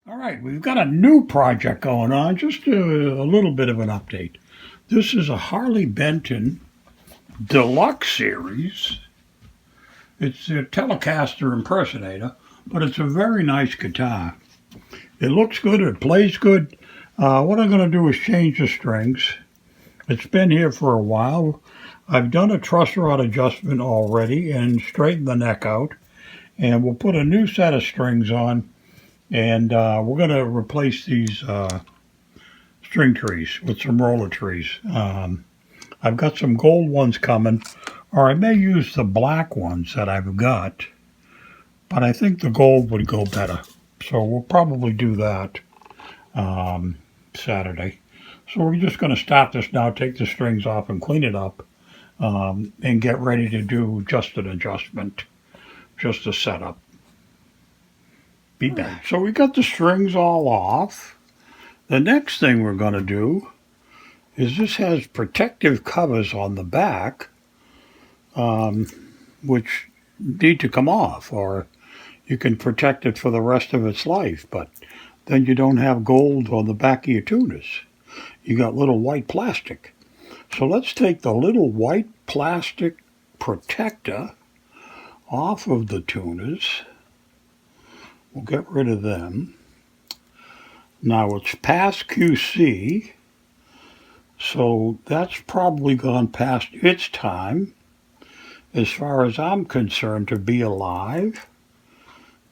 All right, we've got a new project going on, just a little bit of an update. This is a Harley Benton Deluxe series. It's a Telecaster impersonator, but it's a very nice guitar. It looks good, it plays good. What I'm going to do is change the strings. It's been here for a while. I've done a truss rod adjustment already and straightened the neck out. And we'll put a new set of strings on. And we're going to replace these string trees with some roller trees. I've got some gold ones coming, or I may use the black ones that I've got, but I think the gold would go better. So we'll probably do that Saturday. So we're just going to stop this now, take the strings off and clean it up, and get ready to do just an adjustment, just a setup. Be back. So we got the strings all off. The next thing we're going to do is this has protective covers on the back, which need to come off, or you can protect it for the rest of its life, but then you don't have gold on the back of your tuners. You got little white plastic. So let's take the little white plastic protector off of the tuners. We'll get rid of them. Now it's past QC, so that's probably gone past its time, as far as I'm concerned, to be alive,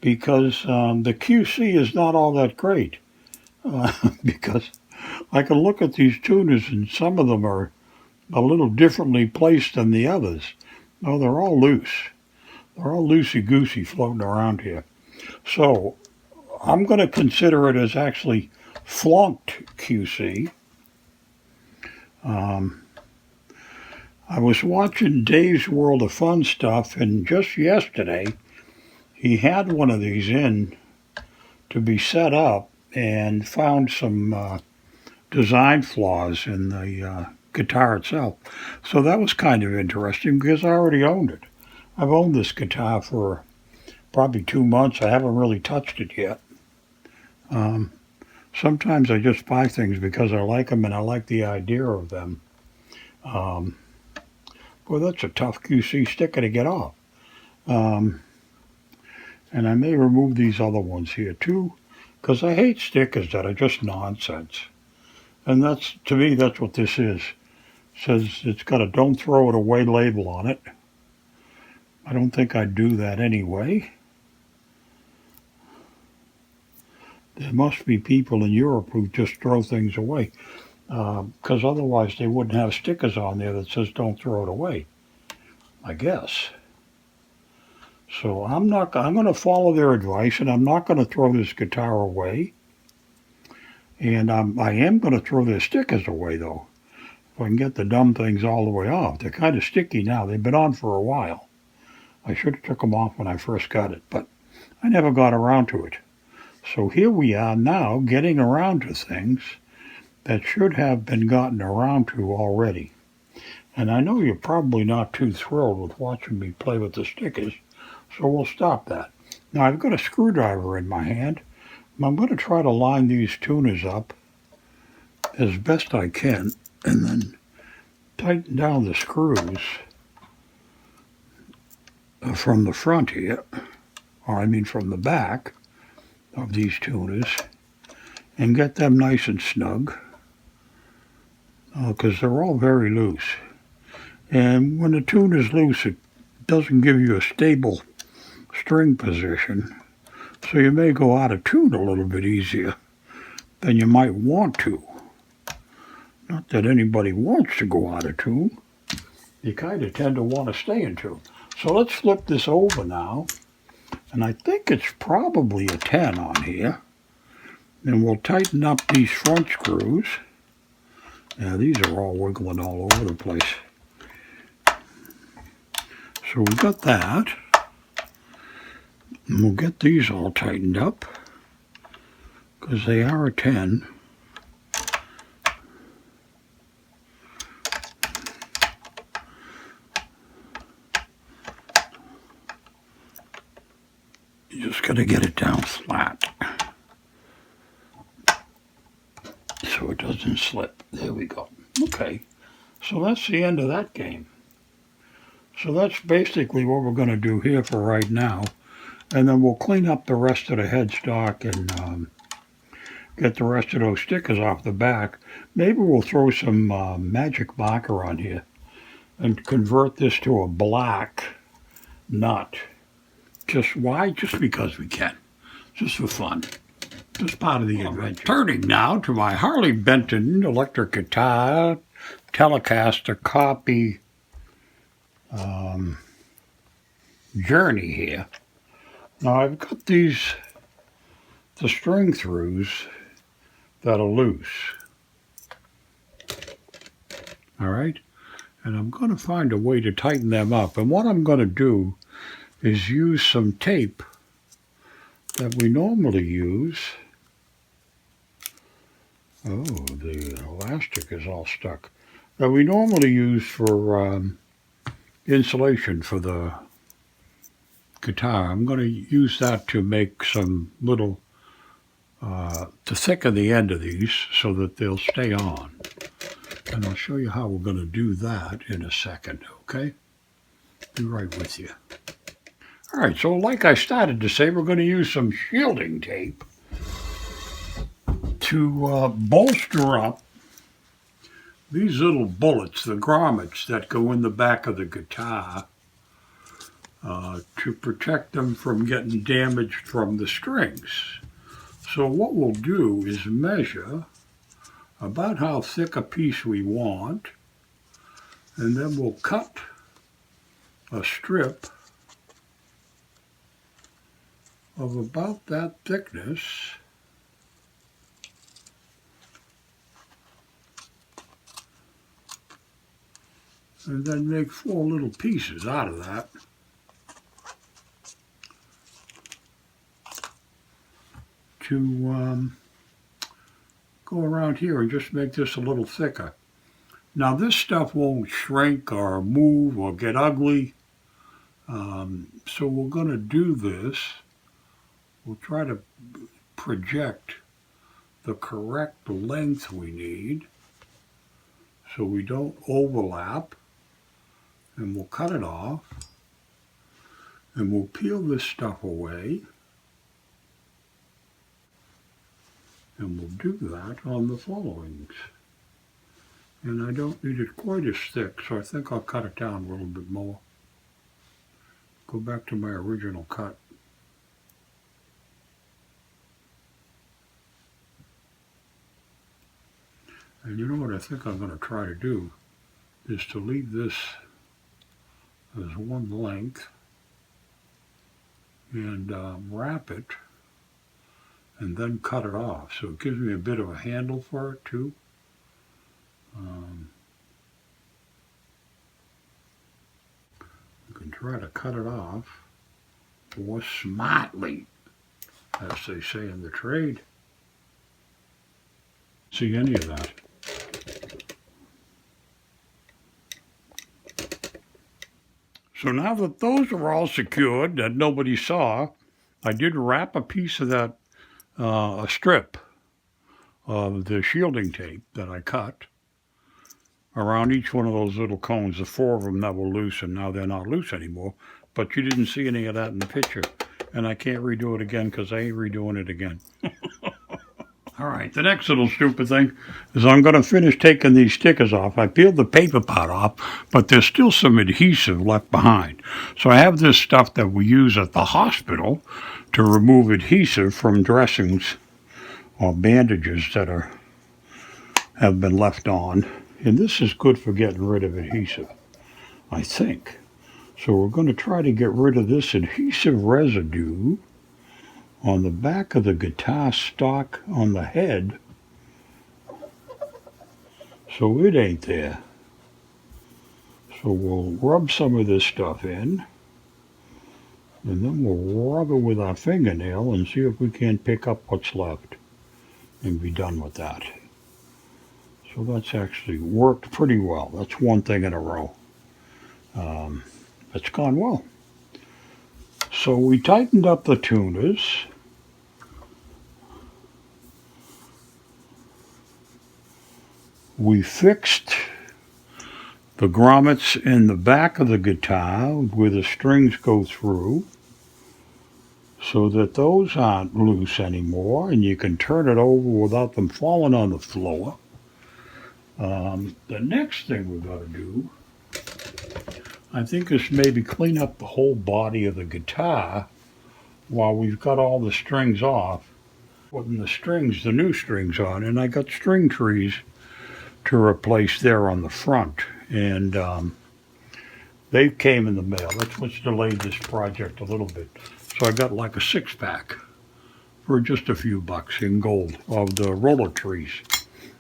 because the QC is not all that great. Because I can look at these tuners and some of them are a little differently placed than the others. No, they're all loose. They're all loosey-goosey floating around here. So I'm going to consider it as actually flunked QC. I was watching Dave's World of Fun stuff, and just yesterday he had one of these in to be set up and found some design flaws in the guitar itself. So that was kind of interesting because I already owned it. I've owned this guitar for probably 2 months. I haven't really touched it yet. Sometimes I just buy things because I like them and I like the idea of them. Boy, that's a tough QC sticker to get off. And I may remove these other ones here too, because I hate stickers that are just nonsense. And that's, to me, that's what this is. It says it's got a "Don't Throw It Away" label on it. I don't think I'd do that anyway. There must be people in Europe who just throw things away, because otherwise they wouldn't have stickers on there that says "Don't throw it away," I guess. So I'm going to follow their advice, and I'm not going to throw this guitar away. And I am going to throw their stickers away, though, if I can get the dumb things all the way off. They're kind of sticky now. They've been on for a while. I should have took them off when I first got it, but I never got around to it. So here we are now getting around to things that should have been gotten around to already. And I know you're probably not too thrilled with watching me play with the stickers, so we'll stop that. Now I've got a screwdriver in my hand, and I'm going to try to line these tuners up as best I can, and then tighten down the screws from the front here, or I mean from the back of these tuners, and get them nice and snug, because they're all very loose. And when the tune is loose, it doesn't give you a stable string position, so you may go out of tune a little bit easier than you might want to. Not that anybody wants to go out of tune. You kind of tend to want to stay in tune. So let's flip this over now. And I think it's probably a 10 on here. And we'll tighten up these front screws. Yeah, these are all wiggling all over the place. So we got that. And we'll get these all tightened up, because they are a 10. You just got to get it down flat. doesn't slip. There we go. Okay, so that's the end of that game. So that's basically what we're going to do here for right now. And then we'll clean up the rest of the headstock and get the rest of those stickers off the back. Maybe we'll throw some magic marker on here and convert this to a black nut. Just why? Just because we can. Just for fun. Just part of the adventure. Turning now to my Harley Benton electric guitar Telecaster copy journey here. Now I've got the string throughs that are loose. All right? And I'm going to find a way to tighten them up. And what I'm going to do is use some tape that we normally use. Oh, the elastic is all stuck. That we normally use for insulation for the guitar. I'm going to use that to make some little, to thicken the end of these so that they'll stay on. And I'll show you how we're going to do that in a second, okay? Be right with you. All right, so like I started to say, we're going to use some shielding tape to bolster up these little bullets, the grommets that go in the back of the guitar, to protect them from getting damaged from the strings. So what we'll do is measure about how thick a piece we want, and then we'll cut a strip of about that thickness, and then make 4 little pieces out of that. To go around here and just make this a little thicker. Now this stuff won't shrink or move or get ugly, so we're going to do this. We'll try to project the correct length we need so we don't overlap, and we'll cut it off, and we'll peel this stuff away. And we'll do that on the followings. And I don't need it quite as thick, so I think I'll cut it down a little bit more. Go back to my original cut. And you know what I think I'm going to try to do is to leave this as one length and wrap it and then cut it off. So it gives me a bit of a handle for it too. You can try to cut it off more smartly, as they say in the trade. See any of that? So now that those are all secured, that nobody saw, I did wrap a piece of that, a strip of the shielding tape that I cut around each one of those little cones, the 4 of them that were loose, and now they're not loose anymore. But you didn't see any of that in the picture. And I can't redo it again because I ain't redoing it again. All right, the next little stupid thing is I'm going to finish taking these stickers off. I peeled the paper part off, but there's still some adhesive left behind. So I have this stuff that we use at the hospital to remove adhesive from dressings or bandages that have been left on. And this is good for getting rid of adhesive, I think. So we're going to try to get rid of this adhesive residue on the back of the guitar stock on the head, so it ain't there. So we'll rub some of this stuff in, and then we'll rub it with our fingernail and see if we can't pick up what's left and be done with that. So that's actually worked pretty well. That's one thing in a row. It's gone well. So we tightened up the tuners. We fixed the grommets in the back of the guitar where the strings go through so that those aren't loose anymore, and you can turn it over without them falling on the floor. The next thing we're going to do, I think, is maybe clean up the whole body of the guitar while we've got all the strings off, putting the new strings on, and I got string trees to replace there on the front, and they came in the mail. That's what's delayed this project a little bit. So I got like a 6-pack for just a few bucks in gold of the roller trees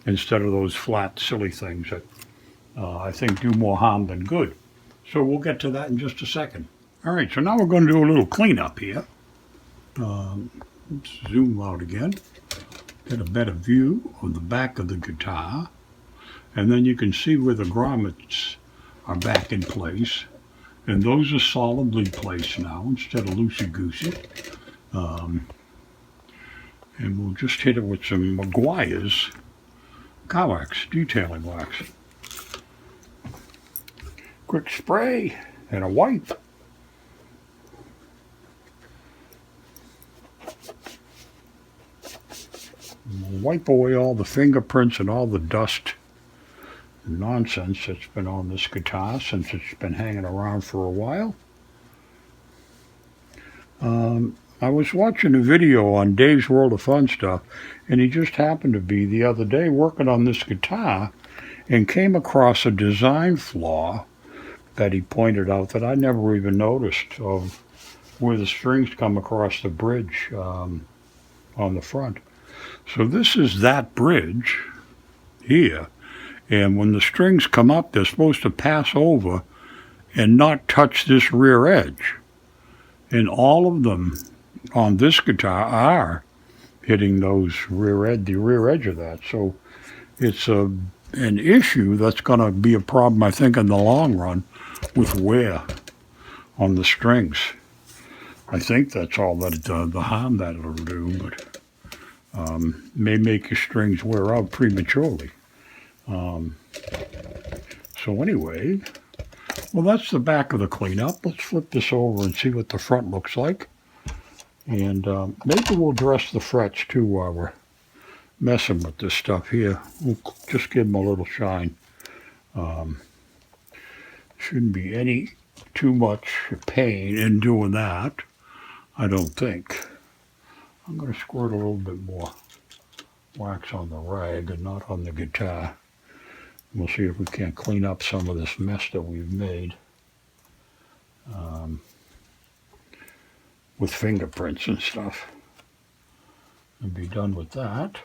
instead of those flat, silly things that I think do more harm than good. So we'll get to that in just a second. All right, so now we're going to do a little cleanup here. Let's zoom out again. Get a better view of the back of the guitar. And then you can see where the grommets are back in place. And those are solidly placed now instead of loosey-goosey. And we'll just hit it with some Meguiar's car wax, detailing wax. Quick spray and a wipe. And we'll wipe away all the fingerprints and all the dust and nonsense that's been on this guitar since it's been hanging around for a while. I was watching a video on Dave's World of Fun Stuff, and he just happened to be the other day working on this guitar and came across a design flaw that he pointed out that I never even noticed, of where the strings come across the bridge on the front. So this is that bridge here, and when the strings come up, they're supposed to pass over and not touch this rear edge. And all of them on this guitar are hitting those the rear edge of that. So it's an issue that's going to be a problem, I think, in the long run with wear on the strings. I think that's all that the harm that it'll do, but may make your strings wear out prematurely. So anyway, well, that's the back of the cleanup. Let's flip this over and see what the front looks like. And maybe we'll dress the frets too while we're messing with this stuff here. We'll just give them a little shine. Shouldn't be any too much pain in doing that, I don't think. I'm going to squirt a little bit more wax on the rag and not on the guitar. We'll see if we can't clean up some of this mess that we've made with fingerprints and stuff, and be done with that.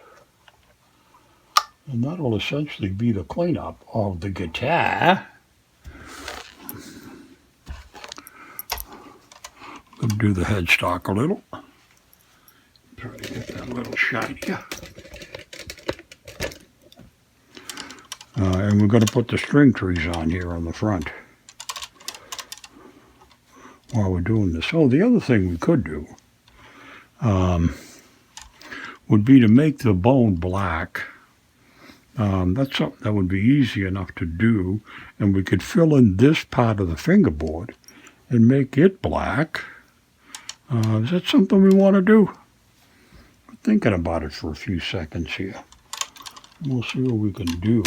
And that'll essentially be the cleanup of the guitar. Gonna do the headstock a little. Try to get that a little shinier. And we're going to put the string trees on here on the front while we're doing this. Oh, the other thing we could do would be to make the bone black. That's something that would be easy enough to do, and we could fill in this part of the fingerboard and make it black. Is that something we want to do? I'm thinking about it for a few seconds here. We'll see what we can do.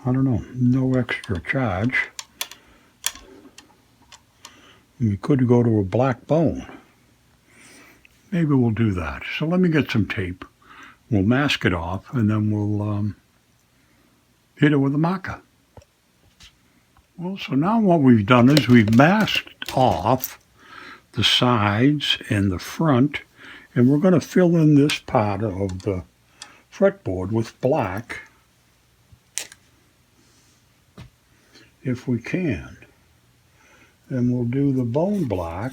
I don't know, no extra charge. We could go to a black bone. Maybe we'll do that. So let me get some tape. We'll mask it off, and then we'll hit it with a marker. Well, so now what we've done is we've masked off the sides and the front, and we're going to fill in this part of the fretboard with black if we can. And we'll do the bone black,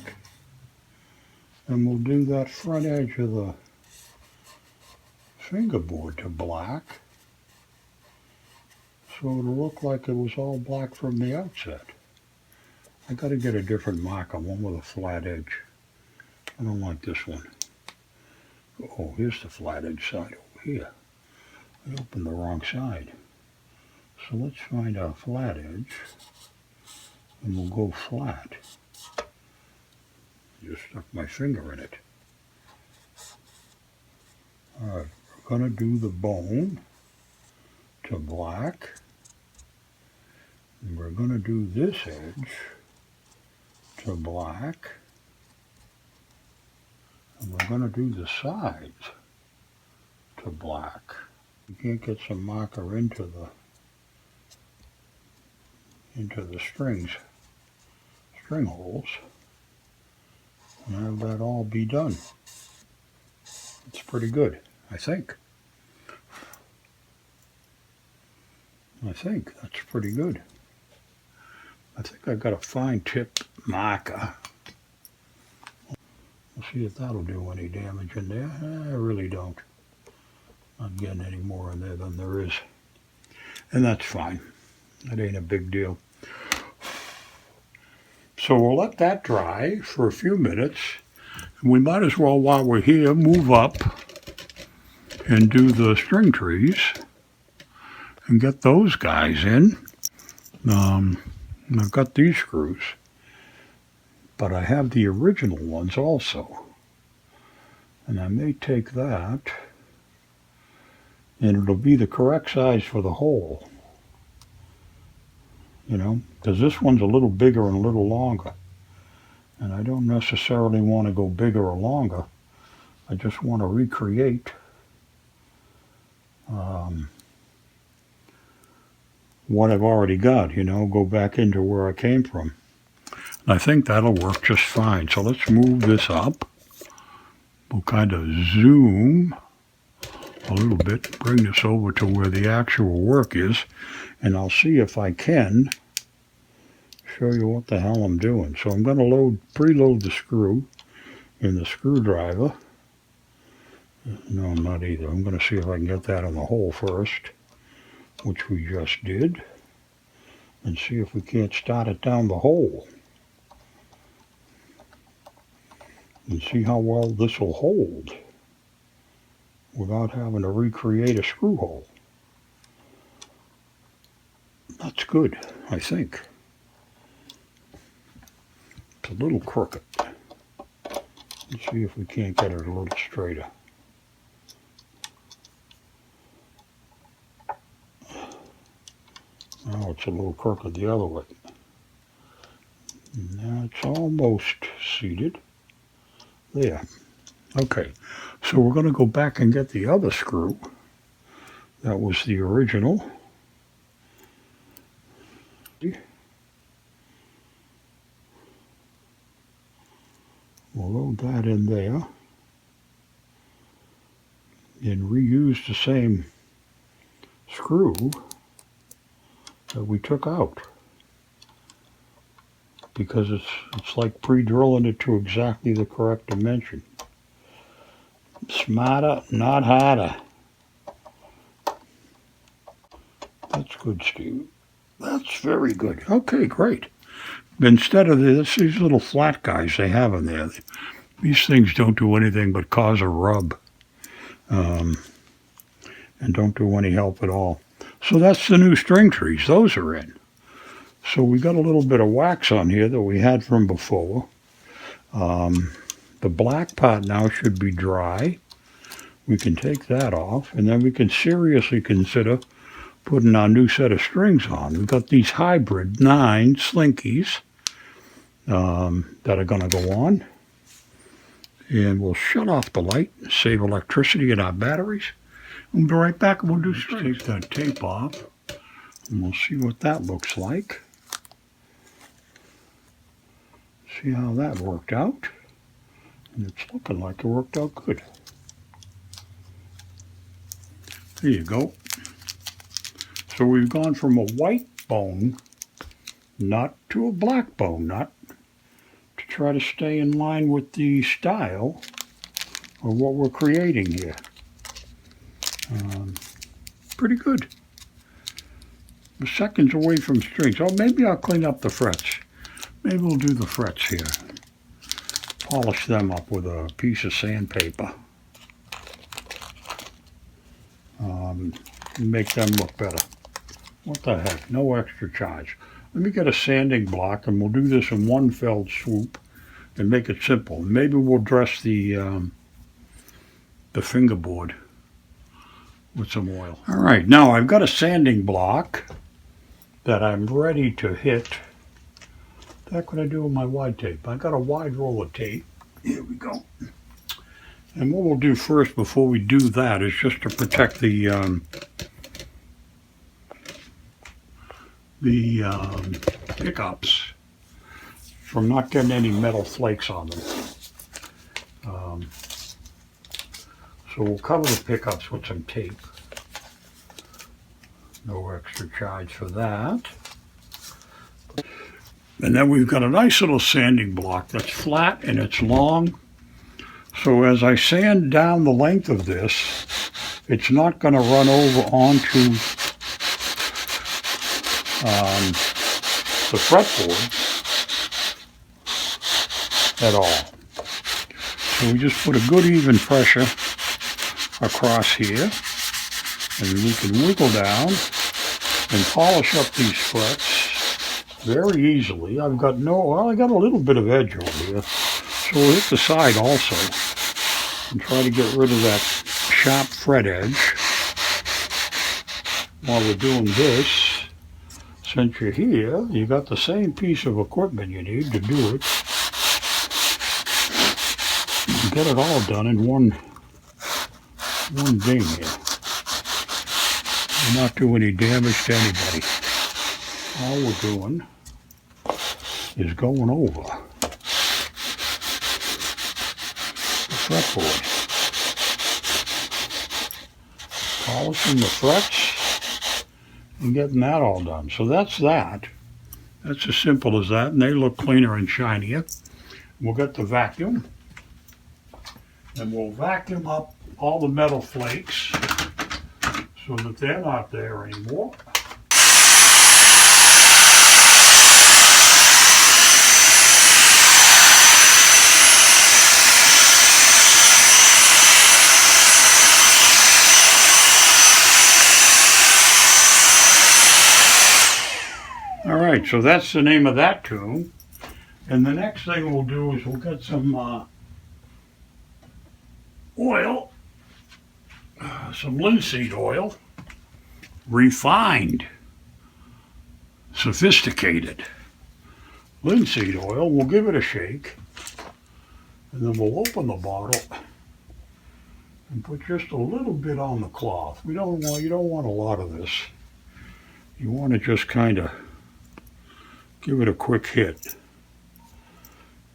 and we'll do that front edge of the fingerboard to black, so it'll look like it was all black from the outset. I got to get a different marker, one with a flat edge. I don't like this one. Oh, here's the flat edge side over here. I opened the wrong side. So let's find our flat edge, and we'll go flat. Just stuck my finger in it. Alright, we're going to do the bone to black. And we're going to do this edge to black. And we're going to do the sides to black. You can't get some marker into the string holes, and have that all be done. It's pretty good, I think. I think that's pretty good. I think I've got a fine tip marker. We'll see if that'll do any damage in there. I really don't. Not getting any more in there than there is. And that's fine. That ain't a big deal. So we'll let that dry for a few minutes. We might as well, while we're here, move up and do the string trees and get those guys in. I've got these screws, but I have the original ones also. And I may take that, and it'll be the correct size for the hole. You know, because this one's a little bigger and a little longer. And I don't necessarily want to go bigger or longer. I just want to recreate what I've already got, you know, go back into where I came from. And I think that'll work just fine. So let's move this up. We'll kind of zoom a little bit, bring this over to where the actual work is, and I'll see if I can show you what the hell I'm doing. So I'm going to preload the screw in the screwdriver. No, I'm not either. I'm going to see if I can get that in the hole first, which we just did, and see if we can't start it down the hole and see how well this will hold without having to recreate a screw hole. That's good, I think. It's a little crooked. Let's see if we can't get it a little straighter. Now it's a little crooked the other way. Now it's almost seated. There. Okay, so we're going to go back and get the other screw. That was the original. We'll load that in there and reuse the same screw that we took out, because it's like pre-drilling it to exactly the correct dimension. Smarter, not harder. That's good, Steve. That's very good. Okay, great. Instead of these little flat guys they have in there, these things don't do anything but cause a rub, and don't do any help at all. So that's the new string trees. Those are in. So we got a little bit of wax on here that we had from before. The black part now should be dry. We can take that off, and then we can seriously consider putting our new set of strings on. We've got these hybrid 9 slinkies that are going to go on. And we'll shut off the light, save electricity in our batteries. We'll be right back and we'll do strings. Take that tape off, and we'll see what that looks like. See how that worked out. And it's looking like it worked out good. There you go. So we've gone from a white bone nut to a black bone nut to try to stay in line with the style of what we're creating here. Pretty good. We're seconds away from strings. Oh, maybe I'll clean up the frets. Maybe we'll do the frets here. Polish them up with a piece of sandpaper. make them look better. What the heck, no extra charge. Let me get a sanding block and we'll do this in one fell swoop and make it simple. Maybe we'll dress the fingerboard with some oil. All right, now I've got a sanding block that I'm ready to hit. What the heck would I do with my wide tape? I got a wide roll of tape. Here we go. And what we'll do first before we do that is just to protect the pickups from not getting any metal flakes on them. So we'll cover the pickups with some tape. No extra charge for that. And then we've got a nice little sanding block that's flat and it's long. So as I sand down the length of this, it's not going to run over onto the fretboard at all. So we just put a good even pressure across here, and we can wiggle down and polish up these frets very easily. I got a little bit of edge over here, so we'll hit the side also and try to get rid of that sharp fret edge. While we're doing this, since you're here, you got the same piece of equipment you need to do it. Get it all done in one ding here. And not do any damage to anybody. All we're doing is going over the fretboard. Polishing the frets and getting that all done. So that's that. That's as simple as that, and they look cleaner and shinier. We'll get the vacuum, and we'll vacuum up all the metal flakes so that they're not there anymore. All right, so that's the name of that tune. And the next thing we'll do is we'll get some oil, some linseed oil, refined, sophisticated linseed oil. We'll give it a shake, and then we'll open the bottle and put just a little bit on the cloth. You don't want a lot of this. You want to just kind of give it a quick hit,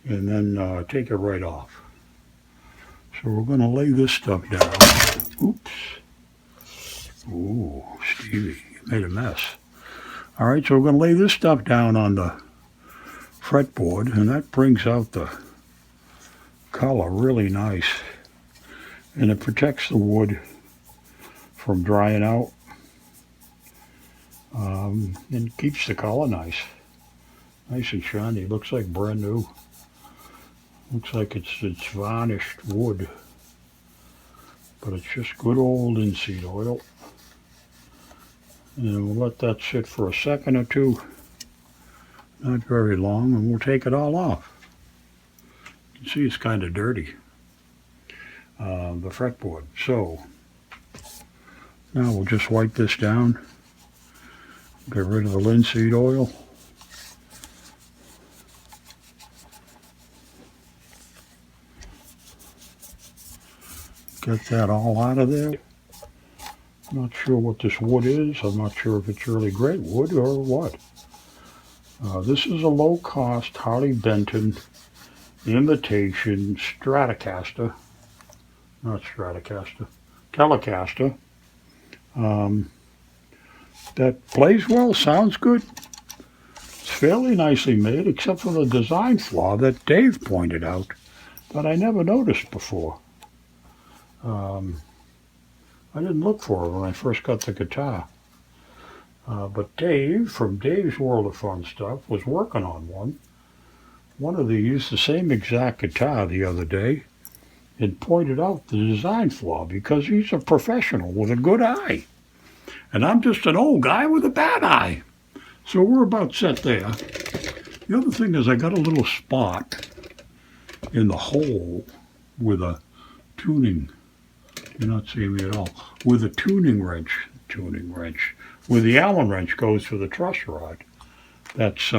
and then take it right off. So we're going to lay this stuff down. Oops. Ooh, Stevie, you made a mess. All right, so we're going to lay this stuff down on the fretboard, and that brings out the color really nice. And it protects the wood from drying out, and keeps the color nice. Nice and shiny. Looks like brand new. Looks like it's varnished wood, but it's just good old linseed oil. And we'll let that sit for a second or two, not very long, and we'll take it all off. You can see it's kind of dirty, the fretboard. So now we'll just wipe this down, get rid of the linseed oil. Get that all out of there. I'm not sure what this wood is. I'm not sure if it's really great wood or what. This is a low-cost Harley Benton imitation Stratocaster. Not Stratocaster. Telecaster. That plays well, sounds good. It's fairly nicely made, except for the design flaw that Dave pointed out that I never noticed before. I didn't look for it when I first got the guitar. But Dave, from Dave's World of Fun Stuff, was working on one. One of these, the same exact guitar the other day, and pointed out the design flaw because he's a professional with a good eye. And I'm just an old guy with a bad eye. So we're about set there. The other thing is I got a little spot in the hole with a tuning. You're not seeing me at all. With a tuning wrench, where the Allen wrench goes for the truss rod. That's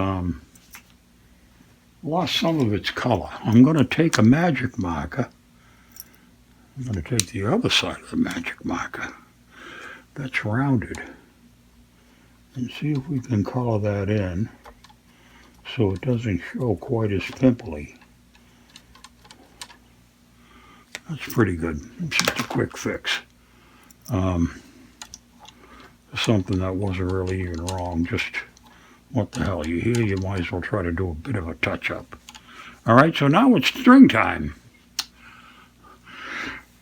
lost some of its color. I'm going to take a magic marker. I'm going to take the other side of the magic marker that's rounded and see if we can color that in so it doesn't show quite as pimply. That's pretty good. It's just a quick fix. Something that wasn't really even wrong. Just, what the hell, you hear? You might as well try to do a bit of a touch-up. All right, so now it's string time.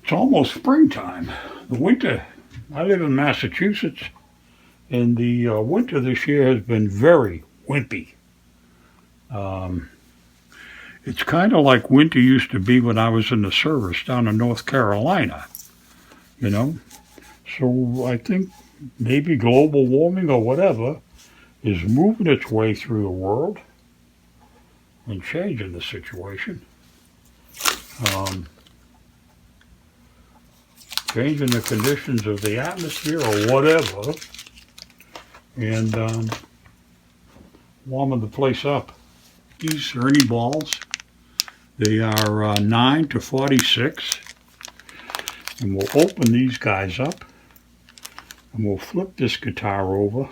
It's almost springtime. The winter, I live in Massachusetts, and the winter this year has been very wimpy. It's kind of like winter used to be when I was in the service down in North Carolina, you know. So I think maybe global warming or whatever is moving its way through the world and changing the situation. Changing the conditions of the atmosphere or whatever, and warming the place up. These Ernie balls, they are 9 to 46, and we'll open these guys up, and we'll flip this guitar over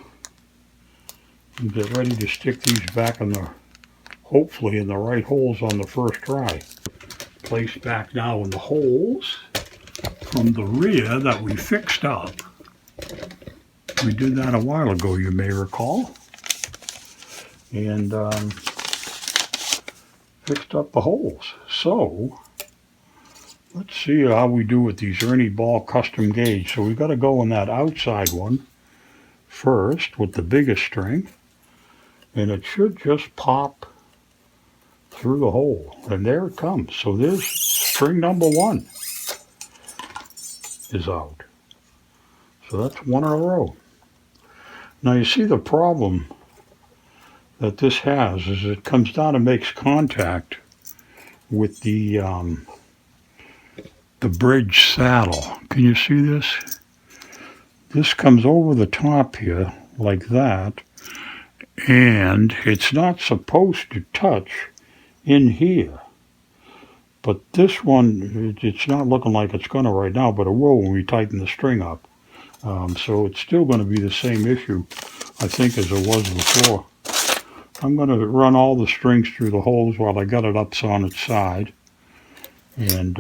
and get ready to stick these back in the, hopefully in the right holes on the first try. Placed back now in the holes from the rear that we fixed up. We did that a while ago, you may recall. And fixed up the holes. So, let's see how we do with these Ernie Ball custom gauge. So we've got to go on that outside one first with the biggest string. And it should just pop through the hole. And there it comes. So there's string number 1 is out. So that's 1 in a row. Now you see the problem that this has is it comes down and makes contact with the bridge saddle. Can you see this? This comes over the top here like that, and it's not supposed to touch in here. But this one, it's not looking like it's going to right now, but it will when we tighten the string up. So it's still going to be the same issue, I think, as it was before. I'm going to run all the strings through the holes while I got it up on its side, and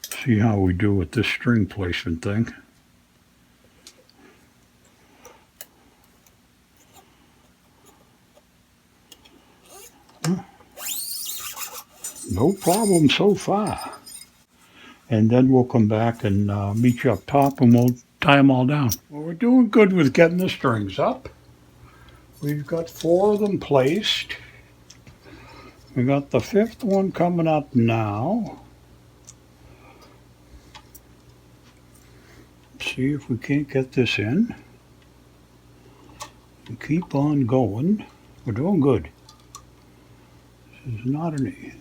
see how we do with this string placement thing. No problem so far. And then we'll come back and meet you up top and we'll tie them all down. Well, we're doing good with getting the strings up. We've got 4 of them placed. We got the 5th one coming up now. See if we can't get this in. And keep on going. We're doing good. This is not an easy.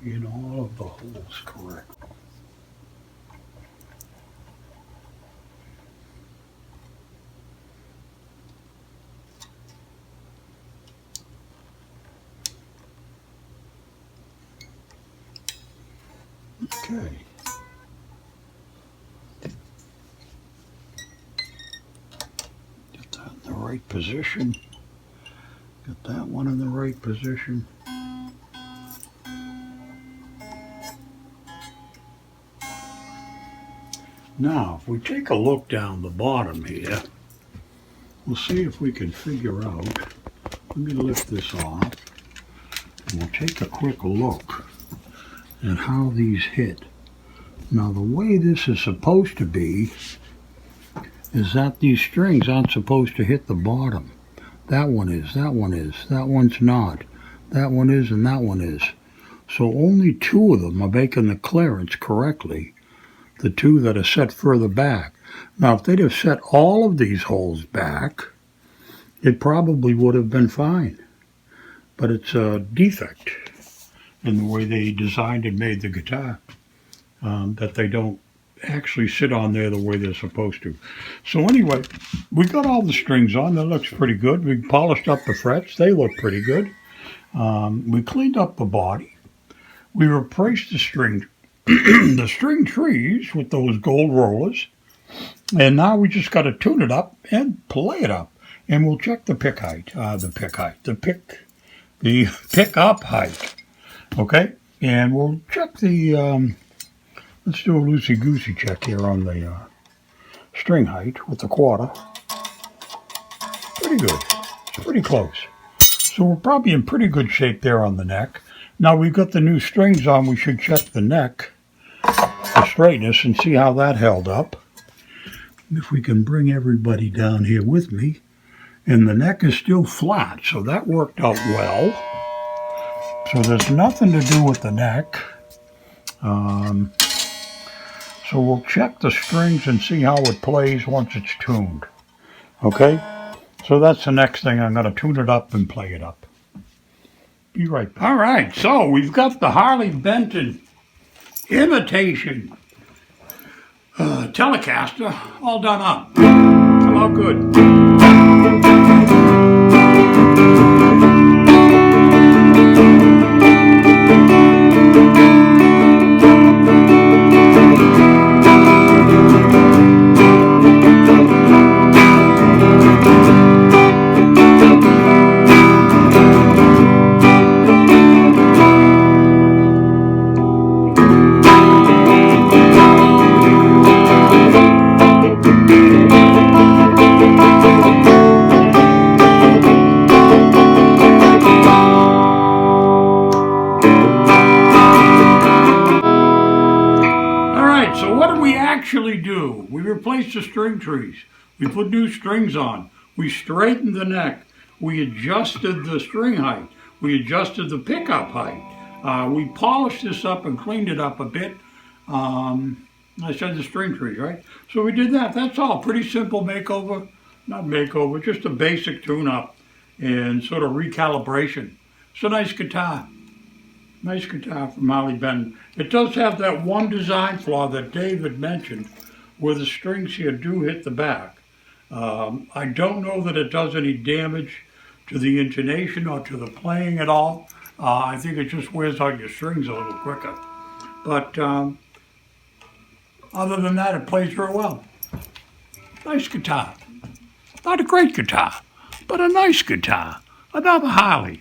In all of the holes correct. Okay. Get that in the right position. Get that one in the right position. Now, if we take a look down the bottom here, we'll see if we can figure out. Let me lift this off, and we'll take a quick look at how these hit. Now, the way this is supposed to be is that these strings aren't supposed to hit the bottom. That one is, that one is, that one's not. That one is, and that one is. So only two of them are making the clearance correctly. The two that are set further back. Now, if they'd have set all of these holes back, it probably would have been fine. But it's a defect in the way they designed and made the guitar, that they don't actually sit on there the way they're supposed to. So anyway, we got all the strings on. That looks pretty good. We polished up the frets. They look pretty good. We cleaned up the body. We replaced the string the string trees with those gold rollers, and now we just got to tune it up and play it up, and we'll check the pick height, the pick up height, okay, and we'll check the let's do a loosey-goosey check here on the string height with the quarter. Pretty good. It's pretty close. So we're probably in pretty good shape there on the neck. Now we've got the new strings on, we should check the neck, the straightness, and see how that held up. If we can bring everybody down here with me. And the neck is still flat, so that worked out well. So there's nothing to do with the neck. So we'll check the strings and see how it plays once it's tuned. Okay? So that's the next thing. I'm going to tune it up and play it up. Be right back. All right, so we've got the Harley Benton imitation Telecaster all done up. Come out good. Do. We replaced the string trees. We put new strings on. We straightened the neck. We adjusted the string height. We adjusted the pickup height. We polished this up and cleaned it up a bit. I said the string trees, right? So we did that. That's all. Pretty simple makeover. Not makeover, just a basic tune-up and sort of recalibration. It's a nice guitar. Nice guitar from Harley Benton. It does have that one design flaw that David mentioned, where the strings here do hit the back. I don't know that it does any damage to the intonation or to the playing at all. I think it just wears out your strings a little quicker. But other than that, it plays very well. Nice guitar. Not a great guitar, but a nice guitar. Another Harley.